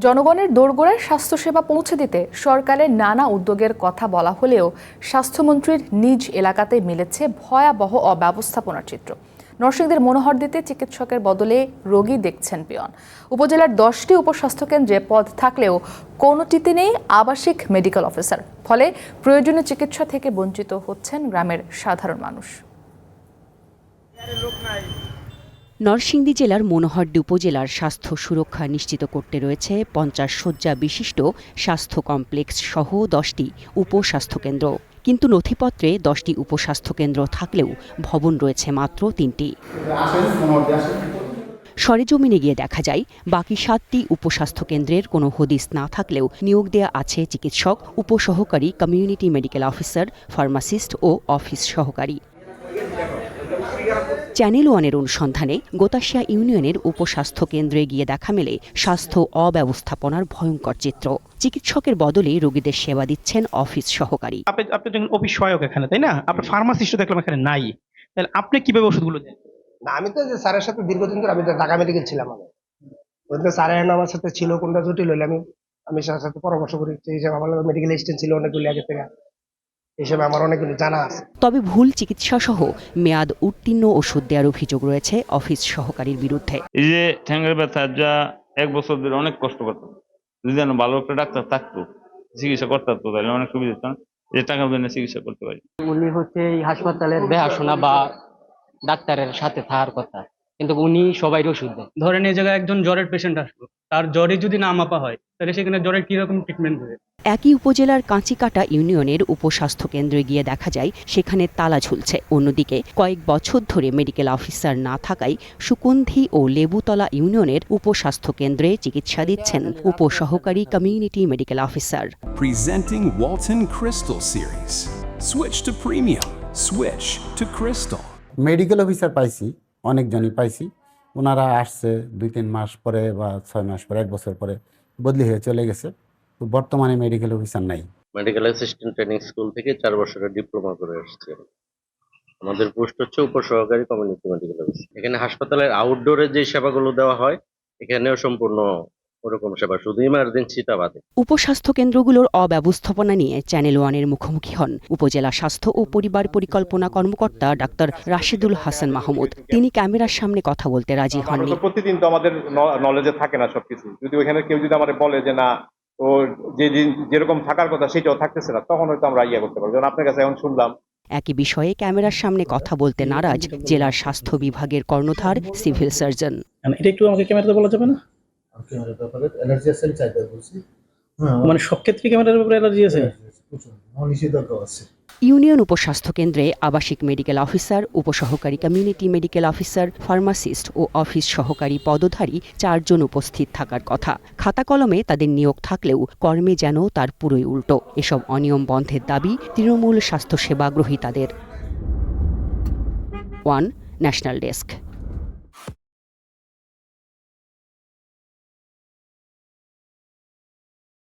জনগণের দোরগোড়ায় স্বাস্থ্যসেবা পৌঁছে দিতে সরকারের নানা উদ্যোগের কথা বলা হলেও স্বাস্থ্যমন্ত্রীর নিজ এলাকাতে মিলেছে ভয়াবহ অব্যবস্থাপনার চিত্র। নরসিংদীর মনোহরদীতে চিকিৎসকের বদলে রোগী দেখছেন পিয়ন। উপজেলার 10টি উপস্বাস্থ্য কেন্দ্রে পদ থাকলেও কোনোটিতে নেই আবাসিক মেডিকেল অফিসার। ফলে প্রয়োজনীয় চিকিৎসা থেকে বঞ্চিত হচ্ছেন গ্রামের সাধারণ মানুষ। নরসিংদী জেলার মনোহরদী উপজেলার স্বাস্থ্য সুরক্ষা নিশ্চিত করতে রয়েছে 50 শয্যা বিশিষ্ট স্বাস্থ্য কমপ্লেক্স সহ 10টি উপস্বাস্থ্যকেন্দ্র। কিন্তু নথিপত্রে 10টি উপস্বাস্থ্যকেন্দ্র থাকলেও ভবন রয়েছে মাত্র 3টি। সরেজমিনে গিয়ে দেখা যায় বাকি 7টি উপস্বাস্থ্যকেন্দ্রের কোনো হদিস না থাকলেও নিয়োগ দেয়া আছে চিকিৎসক, উপসহকারী, কমিউনিটি মেডিকেল অফিসার, ফার্মাসিস্ট ও অফিস সহকারী। চ্যানেল ওয়ানের অনুসন্ধানে গোতাশিয়া ইউনিয়নের উপস্বাস্থ্য কেন্দ্রে গিয়ে দেখা মেলে স্বাস্থ্য অব্যবস্থাপনার ভয়ঙ্কর চিত্র। চিকিৎসকের বদলে রোগীদের সেবা দিচ্ছেন অফিস সহকারী। আপনি যখন অফিস সহায়ক এখানে, তাই না? আপনার ফার্মাসিস্ট দেখলাম এখানে নাই, তাহলে আপনি কিভাবে ওষুধগুলো দেন? না, আমি তো স্যারের সাথে দীর্ঘদিন ধরে আমি ঢাকা মেডিকেল ছিলাম। স্যারের আমার সাথে ছিল, কোনটা জটিল হইলে আমি স্যারের সাথে পরামর্শ করি। সেই হিসাবে আমার মেডিকেল অ্যাসিস্ট্যান্ট ছিল অনেকগুলি আগে থেকে, হিসেবে আমার অনেকগুলি জানা আছে। তবে ভুল চিকিৎসা সহ মেয়াদ উত্তীর্ণ ওষুধ দেওয়ার অভিযোগ রয়েছে অফিস সহকারীর বিরুদ্ধে। এই যে ঠ্যাঙ্গের ব্যথা যা 1 বছর ধরে অনেক কষ্ট করতাম, যদি যেন ভালো একটা ডাক্তার থাকতো, চিকিৎসা করতে পারতো, তাহলে অনেক সুবিধা হতো, যে টাকা দিয়ে চিকিৎসা করতে পারি। উনি হচ্ছে এই হাসপাতালের দেখাশোনা বা ডাক্তারের সাথে থাকার কথা, কিন্তু উনি সবাই ওষুধ দেয়। ধরেন এই জায়গায় একজন জ্বরের পেশেন্ট আসলো, তার জ্বরে যদি না মাপা হয় তাহলে সেখানে জ্বরের কিরকম ট্রিটমেন্ট দেবে? একই উপজেলার কাঁচিকাটা ইউনিয়নের উপস্বাস্থ্য কেন্দ্রে গিয়ে দেখা যায় সেখানে তালা ঝুলছে। অন্যদিকে কয়েক বছর ধরে মেডিকেল অফিসার না থাকায় সুকন্ধি ও লেবুতলা ইউনিয়নের উপস্বাস্থ্য কেন্দ্রে চিকিৎসা দিচ্ছেন উপসহকারী community medical officer. Presenting Walton Crystal Series. Switch to premium. Switch to Crystal. Medical officer পাইছি, অনেকজনই পাইছি। ওনারা আসছে 2-3 মাস পরে বা 6 মাস পরে, 1 বছর পরে বদলি হয়ে চলে গেছে। তো বর্তমানে মেডিকেল অফিসার নাই। মেডিকেল অ্যাসিস্ট্যান্ট ট্রেনিং স্কুল থেকে 4 বছরের ডিপ্লোমা করে আসছে। আমাদের পোস্ট হচ্ছে উপসহকারী কমিউনিটি মেডিকেল অফিস। এখানে হাসপাতালের আউটডোরে যে সেবাগুলো দেওয়া হয় এখানেও সম্পূর্ণ ওরকম সেবা, শুধু ইমার্জেন্সিটা বাদে। উপস্বাস্থ্য কেন্দ্রগুলোর অব্যবস্থাপনা নিয়ে চ্যানেল ওয়ানের মুখোমুখি হন উপজেলা স্বাস্থ্য ও পরিবার পরিকল্পনা কর্মকর্তা ডাক্তার রাশেদুল হাসান মাহমুদ। তিনি ক্যামেরার সামনে কথা বলতে রাজি হননি। প্রতিদিন তো আমাদের নলেজে থাকে না সবকিছু। যদি ওইখানে কেউ যদি আমাদের বলে যে না, ও যেরকম থাকার কথা সেটাও থাকতেছে না, তখন হয়তো আমরা করতে পারবো। যেমন আপনার কাছে এখন শুনলাম। একই বিষয়ে ক্যামেরার সামনে কথা বলতে নারাজ জেলার স্বাস্থ্য বিভাগের কর্ণধার সিভিল সার্জন। এটা একটু আমাকে ক্যামেরাতে বলা যাবে না? মানে সব ক্ষেত্রে ক্যামেরার ব্যাপারে অ্যালার্জি আছে? ইউনিয়ন উপস্বাস্থ্য কেন্দ্রে আবাসিক মেডিকেল অফিসার, উপসহকারী কমিউনিটি মেডিকেল অফিসার, ফার্মাসিস্ট ও অফিস সহকারী পদধারী 4 জন উপস্থিত থাকার কথা। খাতা কলমে তাদের নিয়োগ থাকলেও কর্মে যেন তার পুরোই উল্টো। এসব অনিয়ম বন্ধের দাবি তৃণমূল স্বাস্থ্যসেবা গ্রহীতাদের। One national desk.